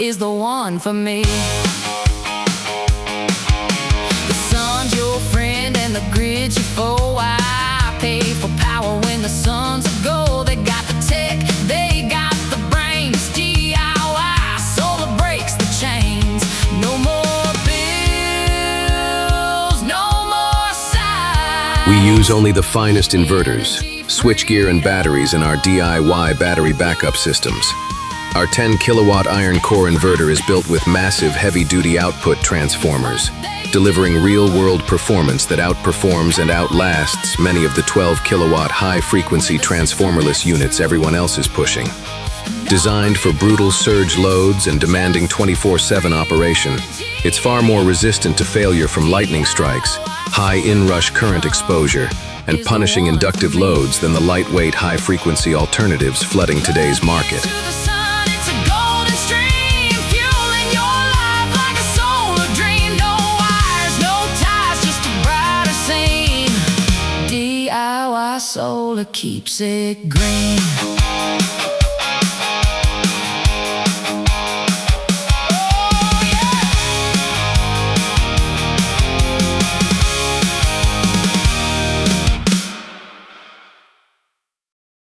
is the one for me. The sun's your friend and the grid's your foe. I pay for power when the sun's a go. They got the tech, they got the brains. DIY, solar breaks the chains. No more bills, no more sighs. We use only the finest inverters, switchgear and batteries in our DIY battery backup systems. Our 10 kilowatt iron core inverter is built with massive heavy-duty output transformers, delivering real-world performance that outperforms and outlasts many of the 12 kilowatt high-frequency transformerless units everyone else is pushing. Designed for brutal surge loads and demanding 24/7 operation, it's far more resistant to failure from lightning strikes, high inrush current exposure, and punishing inductive loads than the lightweight high-frequency alternatives flooding today's market. Solar keeps it green.